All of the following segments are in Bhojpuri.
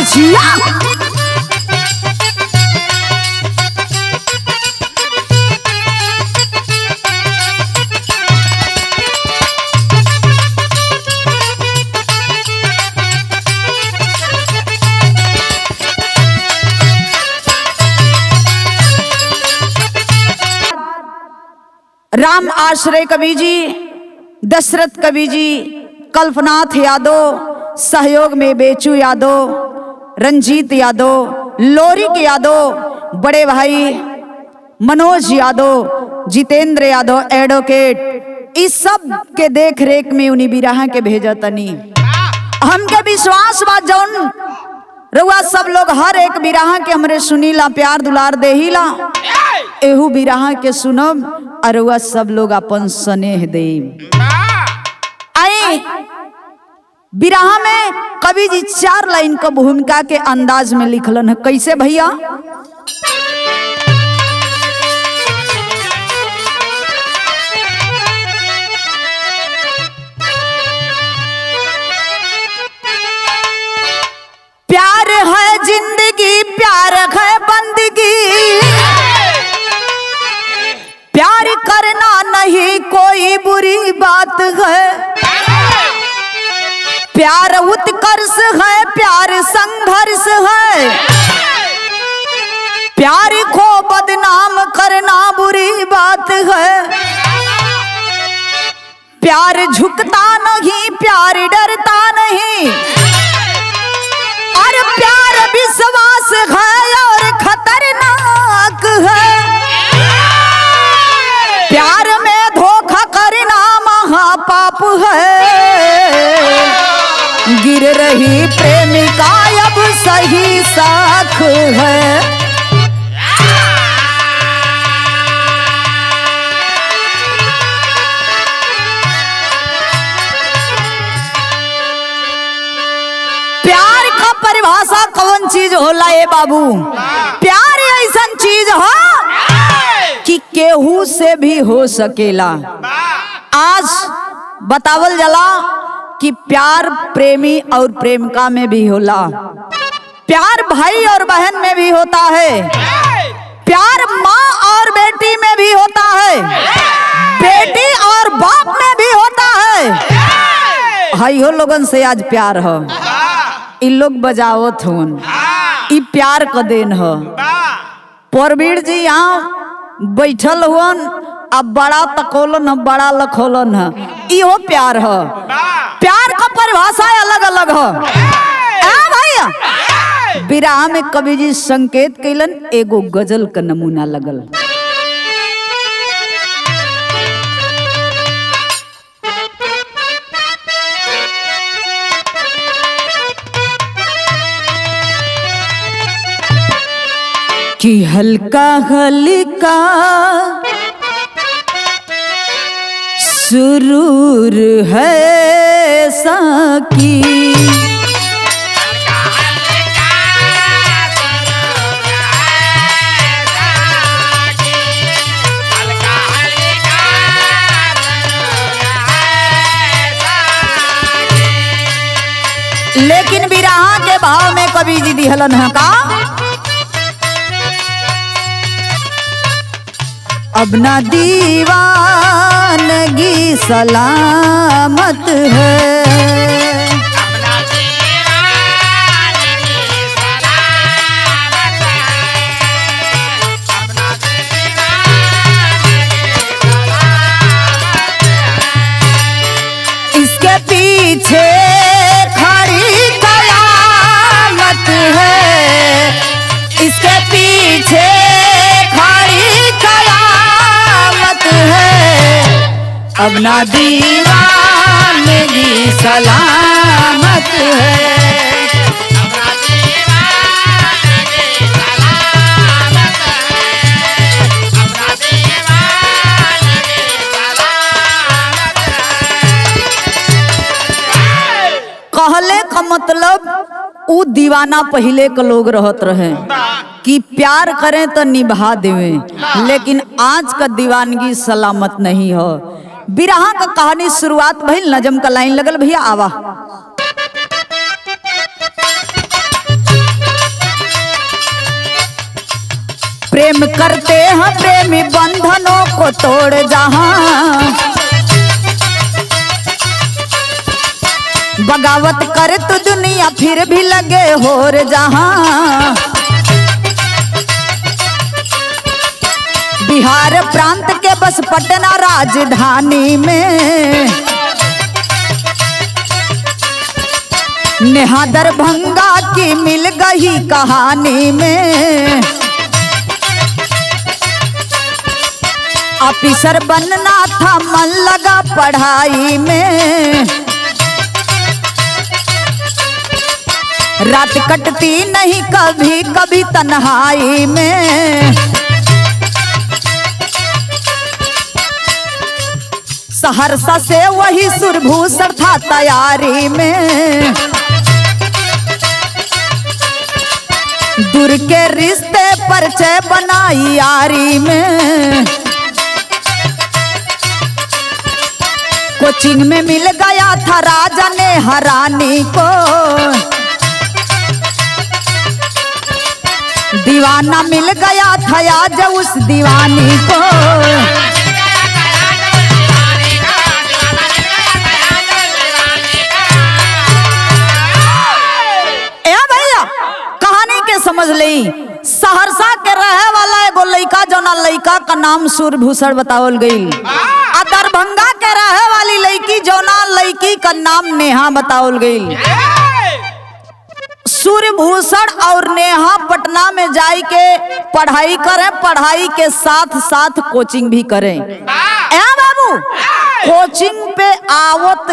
जिया। राम आश्रय कवि जी, दशरथ कवि जी, कल्पनाथ यादव, सहयोग में बेचू यादव, रंजीत यादव, लोरिक यादव, बड़े भाई मनोज यादव, जितेंद्र यादव एडवोकेट, इस सब के देख रेख में उन्हीं बिरहा के भेजा तनी। हमके विश्वास बा जौन रउआ सब लोग हर एक बिरहा के हमरे सुनीला, प्यार दुलार देहिला, एहू बिरहा के सुनब और रउआ सब लोग अपन स्नेह देब। आई बिरहा में कवि जी 4 लाइन का भूमिका के अंदाज में लिखलन है। कैसे भैया? प्यार है जिंदगी, प्यार है बंदगी, प्यार करना नहीं कोई बुरी बात है, प्यार उत्कर्ष है, प्यार संघर्ष है, प्यार को बदनाम करना बुरी बात है, प्यार झुकता नहीं, प्यार डरता नहीं, और प्यार विश्वास है और खतरनाक है, प्यार में धोखा करना महापाप है, गिर रही प्रेमिका अब सही साख है। प्यार का परिभाषा कौन चीज होला ए बाबू? प्यार ऐसा चीज है कि केहू से भी हो सकेला। आज बतावल जला कि प्यार प्रेमी और प्रेमिका में भी होला, प्यार भाई और बहन में भी होता है, प्यार माँ और बेटी में भी होता है, बेटी और बाप में भी होता है। हाई हो लोगन से आज प्यार हो, इ लोग बजावत होन, इ प्यार क देन हो। परवीर जी यहाँ बैठल हुन, अब बड़ा तकोलन है, बड़ा लखोलन है, इहो प्यार है। प्यार का परिभाषा अलग अलग है भैया। बिरहा में कवि जी संकेत कैलन, एगो गजल का नमूना लगल। कि हल्का हल्का सुरूर है साकी, लेकिन बिरहा के भाव में कवि जी दिहलन है का, अब ना दीवानगी सलामत है, इसके पीछे खड़ी कयामत है, इसके पीछे अब ना दीवानगी सलामत है। कहले का मतलब उ दीवाना पहले के लोग रहत रहे कि प्यार करें तो निभा देवे, लेकिन आज का दीवानगी सलामत नहीं हो। बिरहा का कहानी शुरुआत भइल, नजम का लाइन लगल भैया आवा। प्रेम करते हैं प्रेमी बंधनों को तोड़ जहां, बगावत करे तो दुनिया फिर भी लगे होर जहां। बिहार प्रांत के बस पटना राजधानी में, नेहा दरभंगा की मिल गई कहानी में। ऑफिसर बनना था मन लगा पढ़ाई में, रात कटती नहीं कभी कभी तन्हाई में। सहरसा से वही सुरभूषण था तैयारी में, दूर के रिश्ते परिचय बनाई यारी में। कोचिंग में मिल गया था राजा ने हरानी को, दीवाना मिल गया था आज उस दीवानी को। समझ ली, सहरसा के रहे वाला एगो लइका जौना लइका का नाम सूर्यभूषण बतावल गई, आ दरभंगा के रहे वाली लइकी जौना लइकी का नाम नेहा बतावल गई। सूर्यभूषण और नेहा पटना में जाई के पढ़ाई करें, पढ़ाई के साथ साथ कोचिंग भी करें। बाबू कोचिंग पे आवत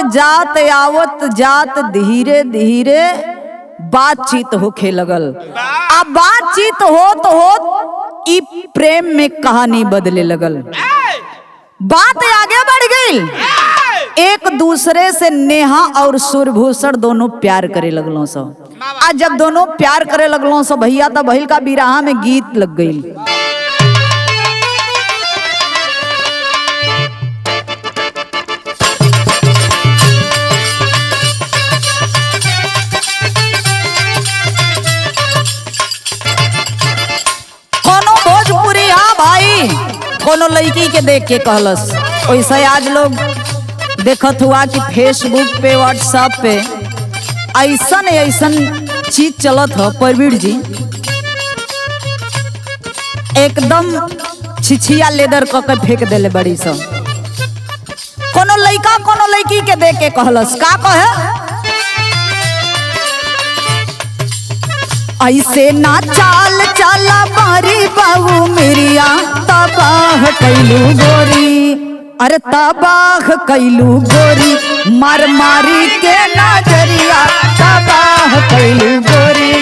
जात धीरे धीरे बातचीत होखे लगल। अब बातचीत होत ई प्रेम में कहानी बदले लगल, बात आगे बढ़ गई। एक दूसरे से नेहा और सूर्यभूषण दोनों प्यार करे लगलों सो। आज जब दोनों प्यार करे लगलों सो भैया तब भइल का बिरहा में गीत लग गई। कोनो लड़की के देख के कहलस, वैसे आज लोग देखत हुआ कि फेसबुक पे व्हाट्सएप पे ऐसन चीज चलत हो। परवीर जी एकदम छिछिया लेदर क के फेंक देले बड़ी सब। कोनो लड़का कोनो लड़की के देख के कहलस, का कहे ऐसे ना चाल चला मारी बाबू मेरिया, तबाह कैलू गोरी, अरे तबाह कैलू गोरी, मार मारी के नजरिया, तबाह कैलू गोरी।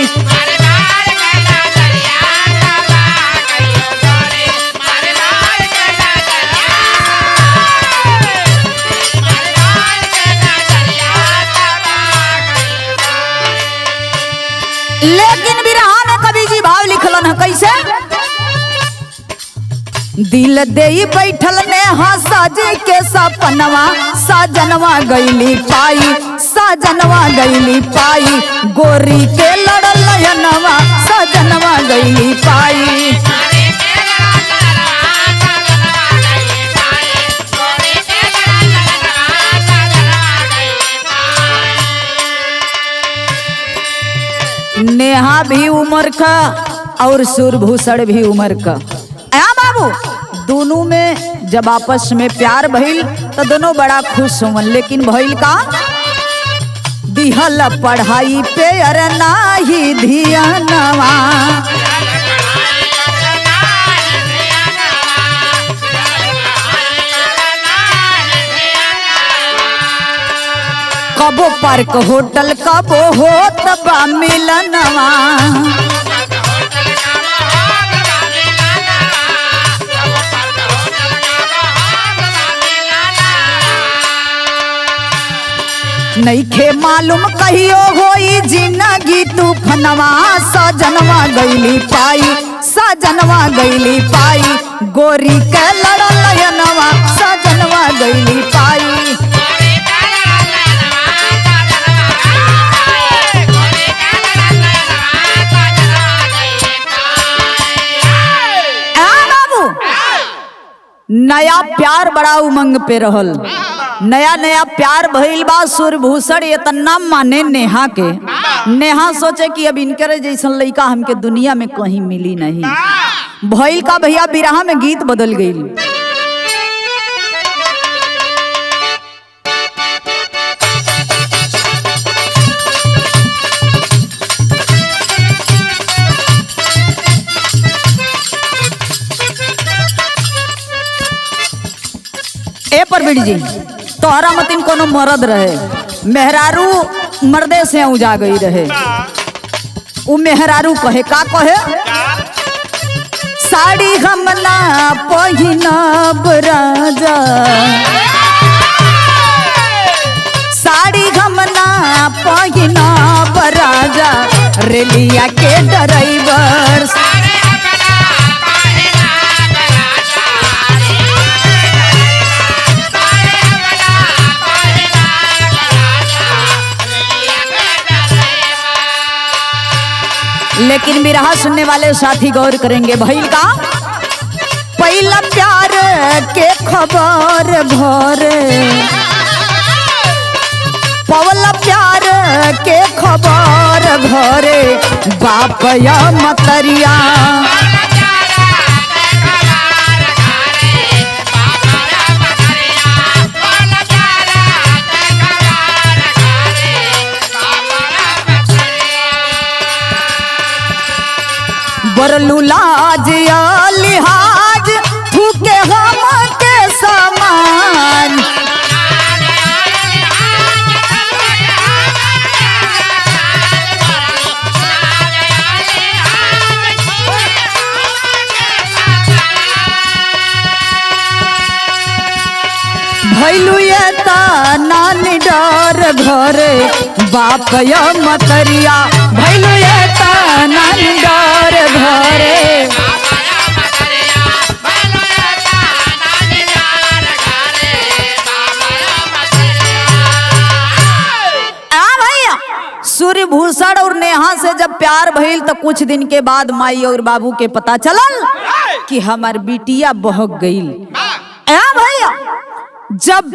लेकिन बिरहा में कवि जी भाव लिखलन है कैसे, दिल दे बैठल नेहा साजे के सपनवा, साजनवा गईली पाई, साजनवा गईली पाई, गोरी के लड़ल नयनवा, साजनवा गईली पाई। नेहा भी उम्र का और सूर्यभूषण भी उम्र का। बाबू दोनों में जब आपस में प्यार भइल तो दोनों बड़ा खुश हुआ, लेकिन भइल का दिहल पढ़ाई पे अरे नाही धियानवा, कबो पार्क होटल कबो होत बा मिलनवा, नइखे मालूम कहियो होई जिंदगी तूफनवा, सजनवा गईली पाई, सजनवा गईली पाई, गोरी के लड़ल नयनवा, सजनवा गईली पाई। नया प्यार बड़ा उमंग पे रहल। नया नया प्यार भइल बा। सूर्यभूषण इतना माने नेहा के। नेहा सोचे कि अब इनके जैसन लड़का हमके दुनिया में कहीं मिली नहीं। भइल का भैया बिरहा में गीत बदल गई। ए परवीर जी तोहरा मतिन कोनो मर्द रहे, मेहरारू मर्दे से उजा गई रहे। उ मेहरारू कहे का कहे, साड़ी हम ना पहिनब राजा, साड़ी हम ना पहिनब राजा, रेलिया के ड्राइवर लेकिन बिरहा सुनने वाले साथी गौर करेंगे। भइल का पहला प्यार के खबर भरे, पवला प्यार के खबर भरे, बाप या मतरिया बरलू लाज या लिहाज थूके हम के समान, भैलू ये नानी डर घरे, बाप या मतरिया, भैलू ये नानी डर घरे। सूर्यभूषण और नेहा से जब प्यार भइल तो कुछ दिन के बाद माई और बाबू के पता चलल कि हमार बिटिया बहक गईल। भैया जब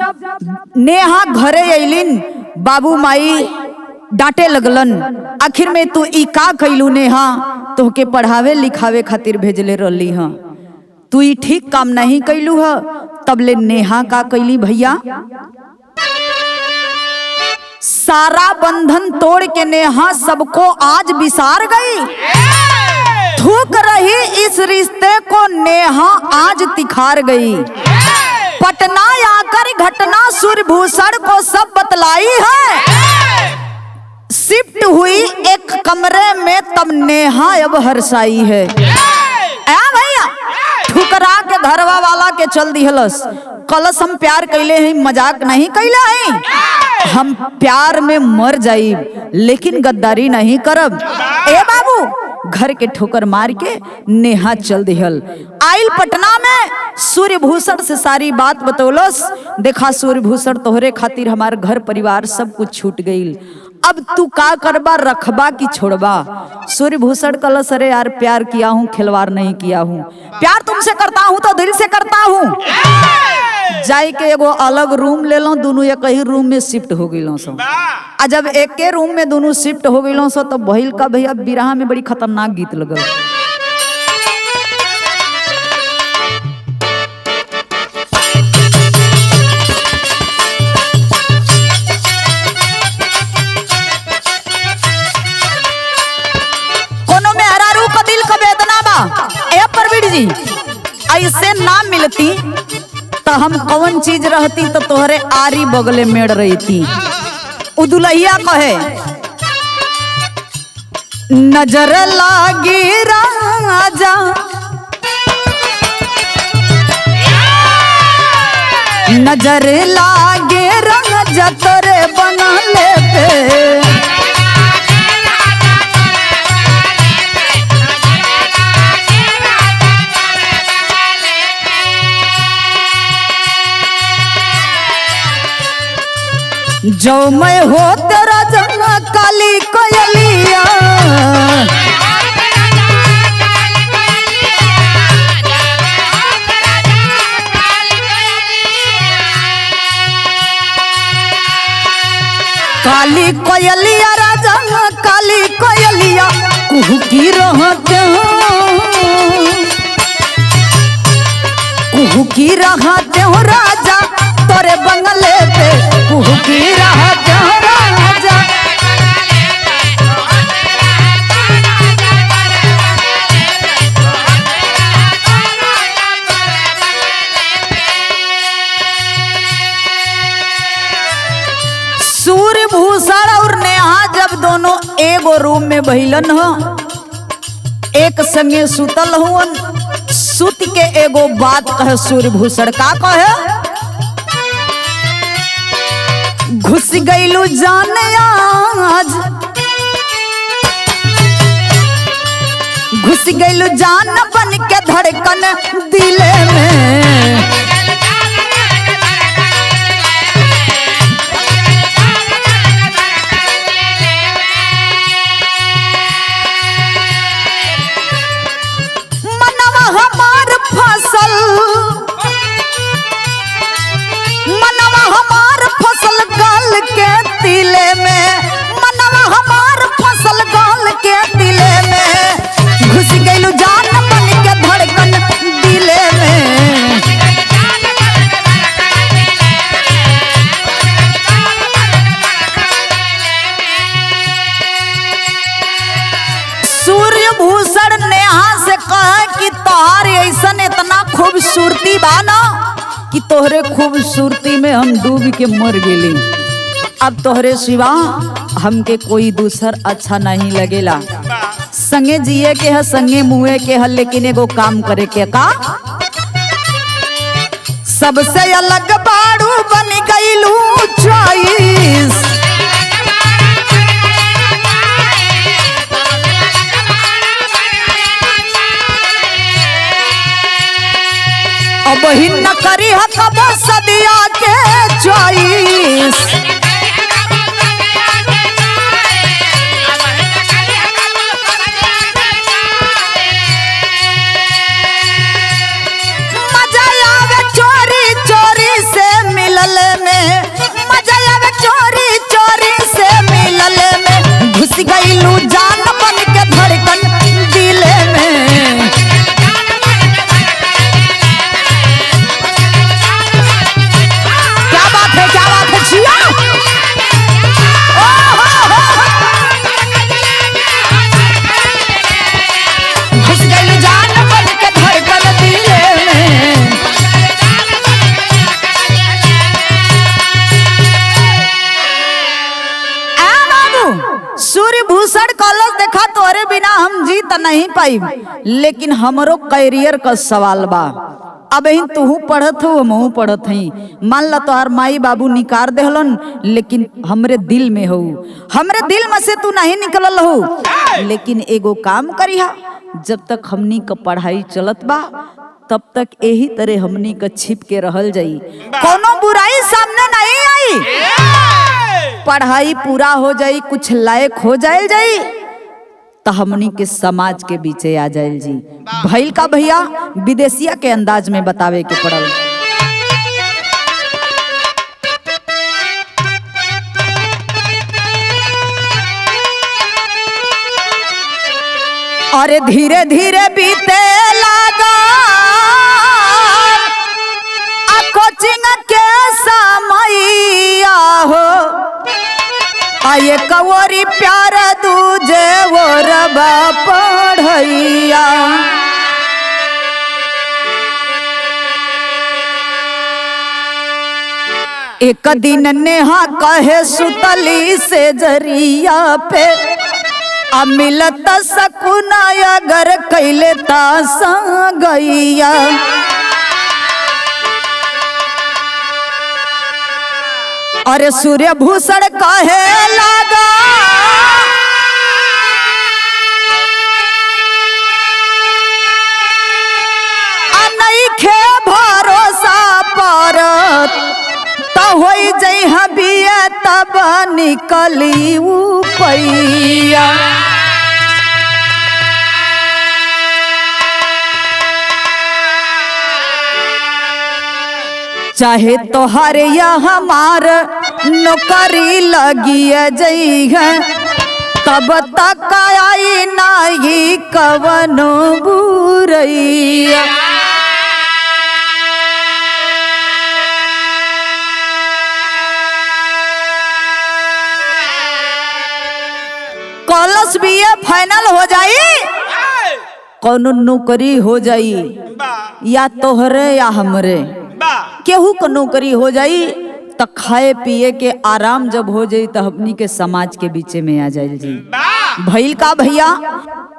नेहा घरे अइलिन बाबू माई डांटे लगलन, आखिर में तू ई का कैलू नेहा, तोहके पढ़ावे लिखावे खातिर भेजले रहली हां, तू ई ठीक काम नहीं कैलू ह। तबले नेहा का कैली भैया, सारा बंधन तोड़ के नेहा सबको आज बिसार गई। थूक रही इस रिश्ते को नेहा आज तिखार गई। पटना आकर घटना सूर्यभूषण को सब बतलाई है। शिफ्ट हुई एक कमरे में तब नेहा अब हर्षाई है। भैया ठुकरा के घरवा वाला के चल दिहलस। कलस हम प्यार कैले हैं, मजाक नहीं कैले हैं, हम प्यार में मर जाइब लेकिन गद्दारी नहीं करब। ए बाबू घर के ठोकर मार के नेहा चल दिहल। आइल पटना में सूर्यभूषण से सारी बात बतौलस। देखा सूर्यभूषण तोहरे खातिर हमार घर परिवार सब कुछ छूट गईल, अब तू का करबा, रखबा कि छोड़बा। सूर्यभूषण कलस अरे यार प्यार किया हूँ, खिलवाड़ नहीं किया हूँ, प्यार तुमसे करता हूँ तो दिल से करता हूँ। जाए के एगो अलग रूम ले लो, दोनों एक ही रूम में शिफ्ट हो गई सो। आ जब एक के रूम में दोनों शिफ्ट हो गई सो तो भइल का भैया बिरहा में बड़ी खतरनाक गीत लगल। कोनो में हरारू का दिल का वेदना बा। ए परवीर जी ऐसे ना मिलती तो हम कौन चीज रहती तो तोहरे आरी बगले मेड़ रही थी। उदुलैया कहे नजर लागी राजा, नजर लागे राजा तोरे बनले पे, जो मैं हो तेरा जना काली कोयलिया, काली कोयलिया राजा काली कोयलिया कुहू की रहते हो, कुहू की रहते हो राजा तोरे बंगले पे कुहू की रहते हो राजा। सूर्यभूषण और नेहा जब दोनों एगो रूम में बहिलन हो, एक संगे सुतल हुन, सुत के एगो बात कहे सूर्यभूषण का कहे, घुस गईलू जान आज, घुस गईलू जान बन के धड़कन दिले में। मनवा हमार फसल गाल के तिले में, मनवा हमार फसल गाल के तिले में, घुस गईलू जान बन के धड़कन दिले में। सूर्यभूषण नेहा से कहा कि तोहार ऐसन इतना खूबसूरती बा ना कि तोहरे खूबसूरती में हम डूब के मर गेली, अब तोहरे सिवा हमके कोई दूसर अच्छा नहीं लगेला। संगे जिए के है संगे मुए के है, लेकिन एगो काम करे के का, सबसे अलग बाड़ू बन गईलू चॉइस। अब ही न करी है कब सदिया के चॉइस। मजा आवे चोरी चोरी से मिलल में, मजा आवे चोरी चोरी से मिलल में, घुस गईलू जान बन के धड़कन दिले में। सूर्यभूषण कॉलेज देखा तोरे बिना हम जी त नहीं पाई, लेकिन हमरो कैरियर का सवाल बा। अब ही तू पढ़त हो हमहू पढ़त हई, मान ला तोहार माई बाबू निकार देहलन, लेकिन हमरे दिल में हो, हमरे दिल में से तू नहीं निकलल हो। लेकिन एगो काम करिहा, जब तक हमनी का पढ़ाई चलत बा तब तक यही तरह हमनी का छिप के रहल जाई, कोनो बुराई सामने नहीं आई। पढ़ाई पूरा हो जाई, कुछ लायक हो जाए जाई, तो हमनी के समाज के बीचे आ जाए जी। भइल का भैया विदेशिया के अंदाज में बतावे के पड़ल। अरे धीरे धीरे बीते लागा कोचिंग के समैया हो, आये कवरी प्यार दूजे वो रबा पढ़ैया। एक दिन नेहा कहे सुतली से जरिया पे, अब मिलत सकुना अगर कैले ता गैया। अरे सूर्यभूषण कहे लागा नइखे भरोसा परत, तो होई जई हबिया तब निकली उपैया। चाहे तोहर या हमार नौकरी लगी जई है तब तक आई नाही कवनो बुरैया। कॉलेज बीए फाइनल हो जाई, कौनो नौकरी हो जाई, या तोहरे या हमरे केहू को नौकरी हो जाई तो खाए पिए के आराम जब हो जाई तो अपनी के समाज के बीच में आ जाए जी। भइल का भैया,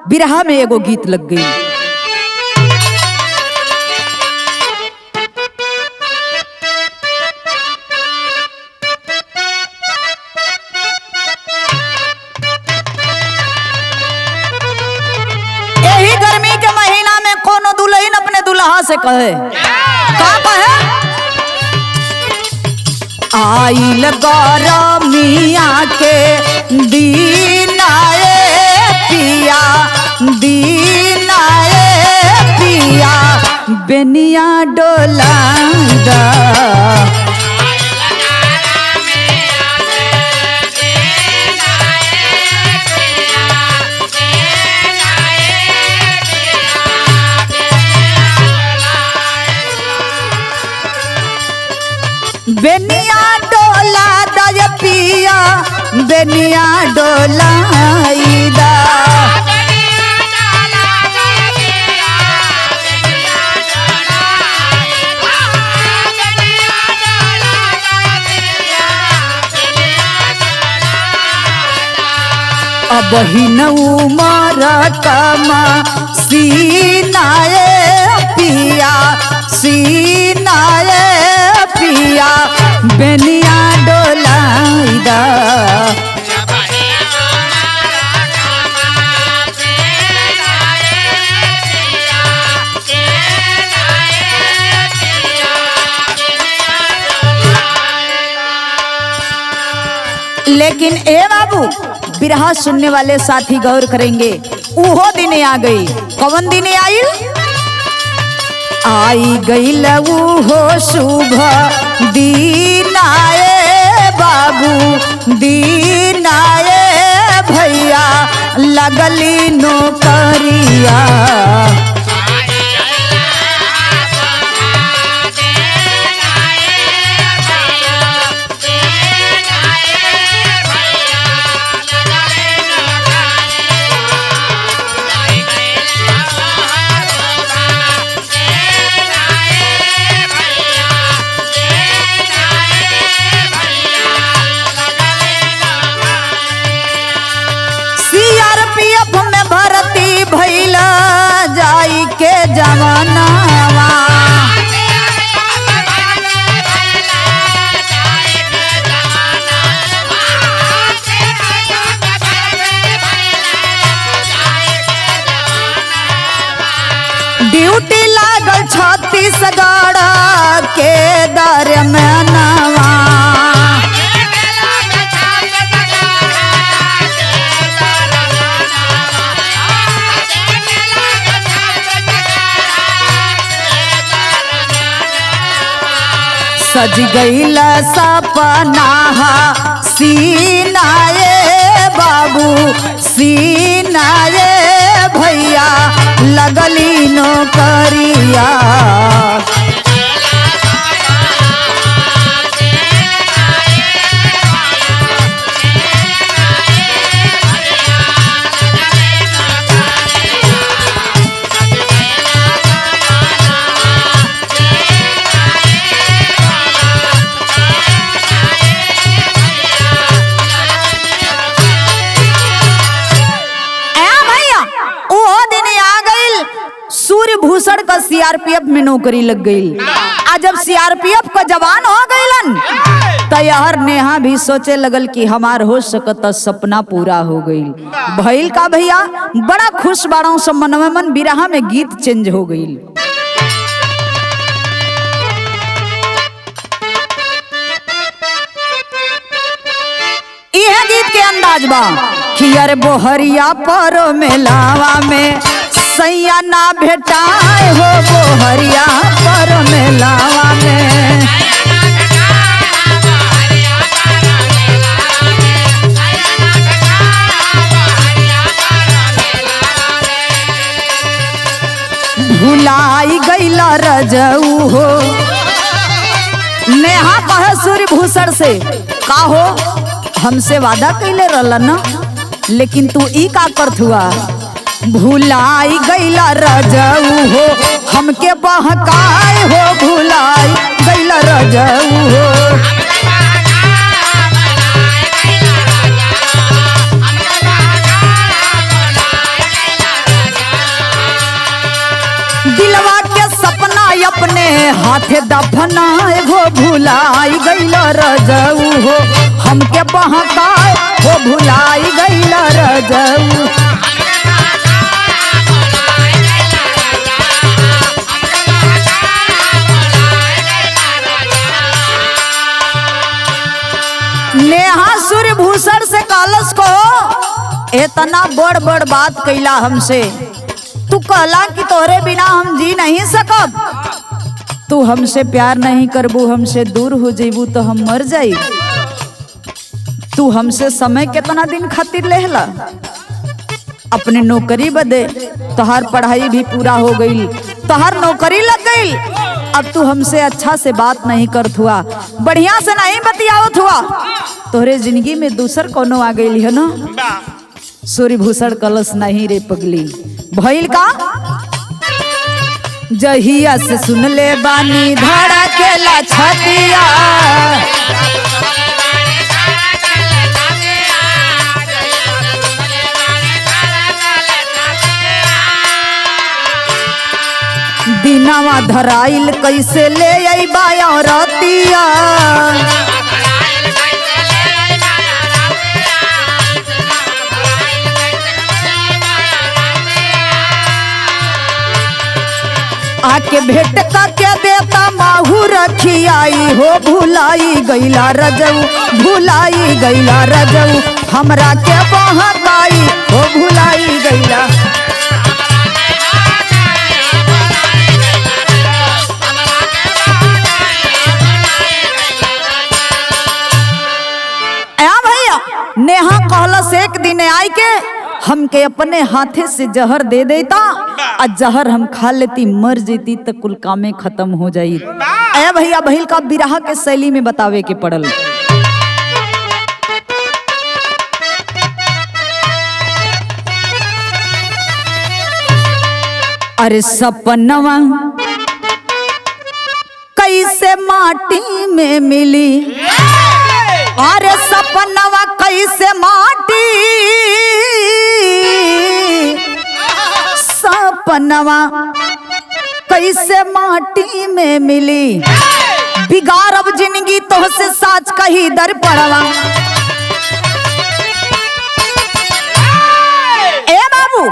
बिरहा में एगो गीत लग गई। यही गर्मी के महीना में कोनो दुल्हन अपने दुल्हा से कहे, का कहे? आइल गरमिया के दिन आए पिया, दिन आए पिया, बेनिया डोलादा। बेनिया डोला दय पिया, बेनिया डोलाईदा। अब ही उमर कमा सीनाए पिया, सीनाए पिया, बेनिया डोलाईदा। लेकिन ए बाबू, बिरहा सुनने वाले साथी गौर करेंगे, उहो दिन आ गई। कौन दिन आई? आई गई वो शुभ दिन आए बाबू, दिन आए भैया, लगली नौकरिया। सीआरपीएफ में भर्ती भइला जाई के जवानावा। ड्यूटी लागल छत्तीसगढ़ के दरमियानवा। सज गईला सपना सीनाए बाबू, सीनाए भैया, लगली नौकरिया। भूषण का सीआरपीएफ में नौकरी लग गई। आज जब सीआरपीएफ का जवान हो गईलन तो यार नेहा भी सोचे लगल कि हमार हो सकता सपना पूरा हो गई। भइल का भैया, बड़ा खुश बाड़ों सब मनवे मन, बिरहा में गीत चेंज हो गई। यह गीत के अंदाज बा कि अरे बोहरिया पर मेलावा में सैया ना भेटाए हो, बोहरिया पर मेलावा में। गईला रजऊ हो। नेहा कहे सूर्यभूषण से का हो हमसे वादा कैले रहला ना, लेकिन तू ई का करत हुआ, भुलाई गईला रजऊ हो हमके बहकाए हो, भुलाई गईला रजऊ हो। दिलवा के सपना अपने हाथे दफनाए हो, भुलाई गईला रजऊ हो हमके बहकाए हो, भुलाई गईला रजऊ। नेहा सूर्यभूषण से कालस को इतना बड़ बड़ बात कैला हमसे, तू कहला कि तोरे बिना हम जी नहीं सकब, तू हमसे प्यार नहीं करबू, हमसे दूर हो जेबू तो हम मर जाई। तू हमसे समय कितना दिन खातिर लेहला, अपने नौकरी बदे, तोहार पढ़ाई भी पूरा हो गई, तोहार नौकरी लग गई, अब तू हमसे अच्छा से बात नहीं करत हुआ, बढ़िया से नहीं बतियावत हुआ, तोहरे जिंदगी में दूसर कोनो आ गई है ना। सूर्यभूषण कलश नहीं रे पगली, भइल का जहिया से सुन ले बानी धड़केला छतिया, दिनावा धराइल कैसे ले अइबा रतिया, आके भेंट करके देता माहू रखी आई हो, भुलाई गईला रजऊ, भुलाई गईला रजऊ हमरा के बहकाई हो, भुलाई गईला। भैया नेहा कहलस एक दिन आई के हमके अपने हाथे से जहर दे देता, और जहर हम खा लेती मर जेती तो कुल कामे खत्म हो जाई। ए भैया बहिल का बिरहा के शैली में बतावे के पड़ल। अरे सपनवा कैसे माटी में मिली, अरे सपनवा कैसे माटी, सपनवा कैसे माटी में मिली, बिगाड़ब जिंदगी तो से साच कही दर पड़वा। ए बाबू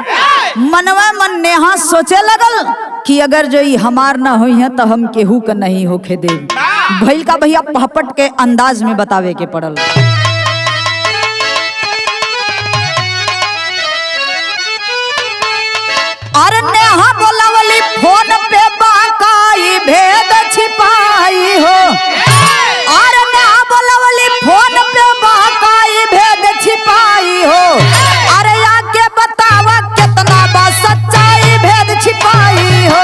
मनवा मन नेहा सोचे लगल कि अगर जो ही हमार ना हुई है तो हम केहू का नहीं होके दे। भइल का भैया पहपट के अंदाज में बतावे के पड़ल। अरे नेहा बोलावली फोन पे बाकाई भेद छिपाई हो, अरे नेहा बोलावली फोन पे बाकाई भेद छिपाई हो, अरे आके बतावा कितना बा सच्चाई भेद छिपाई हो।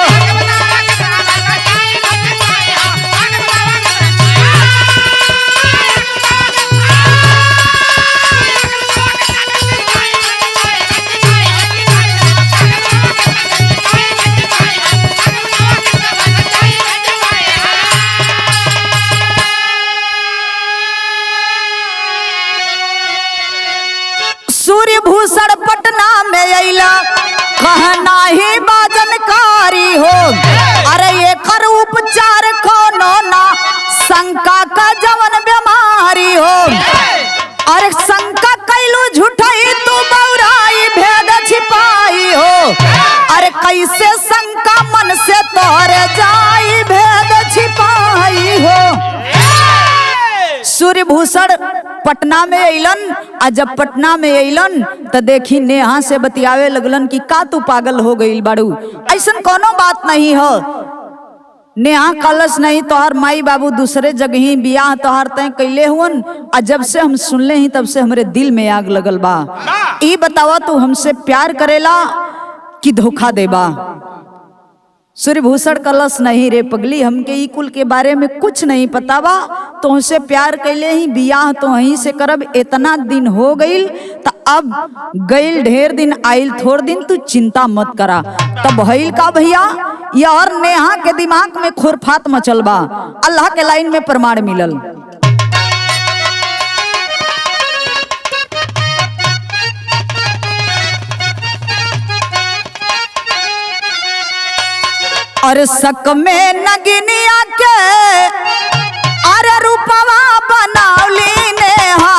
सूर्यभूषण पटना में अइला कहना ही बाजनकारी हो, अरे एकर उपचार कोनो ना शंका का जवन बीमारी हो, अरे शंका कैलू झूठाई तू बौराई भेद छिपाई हो, अरे कैसे शंका मन से तोरे जाई भेद छिपाई हो। सूर्यभूषण पटना में अइलन, आ जब पटना में अइलन तो देखी नेहा से बतियावे लगलन कि का तू पागल हो गई बाड़ू, ऐसन कोनो बात नहीं हो। नेहा कलश नहीं, तोहर माई बाबू दूसरे जगह ही बियाह तोहर तय कैले हुन, आ जब से हम सुनले ही तब से हमरे दिल में आग लगल बा। ई बतावा तू हमसे प्यार करेला कि धोखा देबा। सूर्यभूषण कलश नहीं रे पगली, हमके ई कुल के बारे में कुछ नहीं पता बा। तुमसे प्यार कैले ही बियाह तो वहीं से करब, इतना दिन हो गईल त अब गईल ढेर दिन, आइल थोड़ दिन, तू चिंता मत करा। तब भइल का भैया, ये और नेहा के दिमाग में खुरफात मचल बा। अल्लाह के लाइन में प्रमाण मिलल। और सक में नगिनिया के अरे रूपवा बनावली नेहा,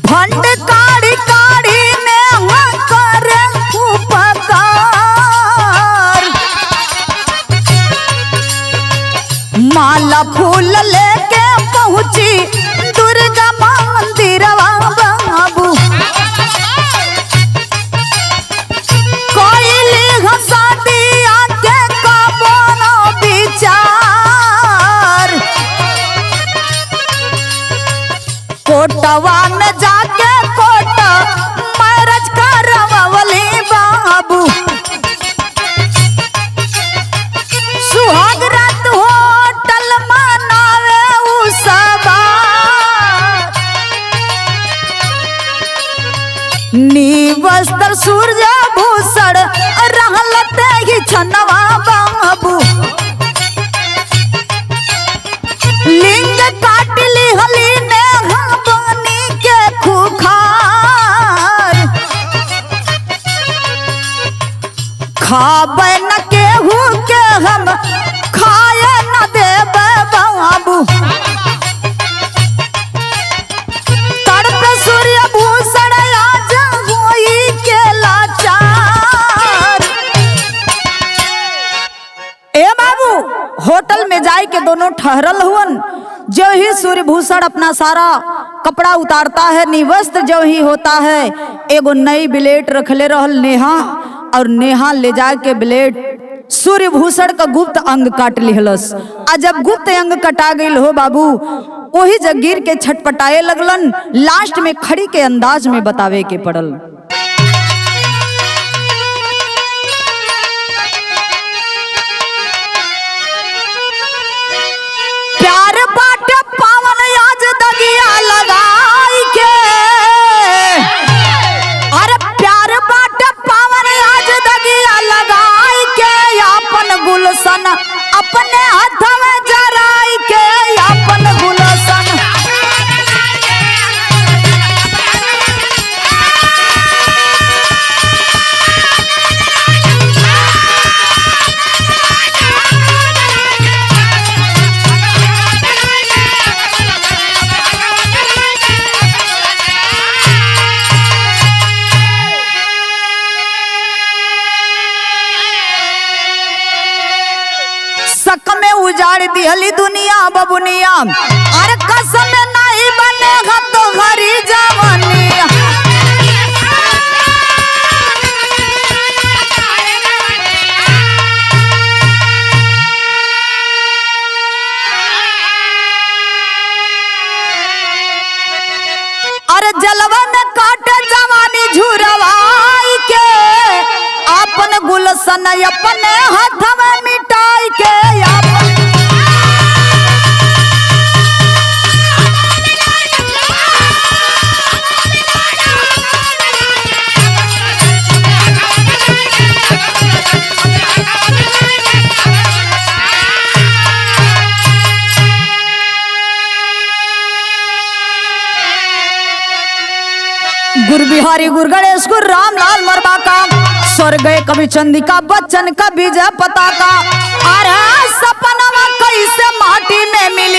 फंड काढ़ी काढ़ी नेहा करे उपकार। माला फूल लेके पहुंची दुर्गा मंदिरवा बाबू, कोटवा में जाके कोट मैरिज करवली बाबू। सुहाग रात होटल मनावे उ सवार, नीवस्त्र सूर्य भूषण रहलते ही छनवा बाबू। लिंग काटली हली नेहा बनी के खुखार, खाबे न केहू के हम खाए न देबे बाबू। तड़पे सूर्य भूषण आज होई के लाचार। ए बाबू, होटल में जाए के दोनों ठहरल हुवन। जो ही सूर्यभूषण अपना सारा कपड़ा उतारता है, निवस्त्र जो ही होता है, एगो नई ब्लेड रखले रहल नेहा, और नेहा ले जा के ब्लेड सूर्यभूषण का गुप्त अंग काट लिहलस। आ जब गुप्त अंग कटा गई हो बाबू, वही जग गिर के छटपटाए लगलन। लास्ट में खड़ी के अंदाज में बतावे के पड़ल। प्यार बाटे पावन आज दगिया लगाई के, अरे प्यार बाटे पावन आज दगिया लगाई के, अपन गुलशन अपने हाथ में जराई के, अपन गुलशन। सक में उजाड़ दिहली दुनिया बबुनिया, अरे कसम नहीं बनेगा तो हरी जवानिया। अरे जलवा में काटे जवानी झुरवाई के, अपन गुलशन अपने हाथ में मिटाई के, गुरु बिहारी गुरु गणेश गुरु रामलाल मरबा का, स्वर्ग गए कभी चंदिका बच्चन का विजय पताका। अरे सपनवा कैसे माटी में मिल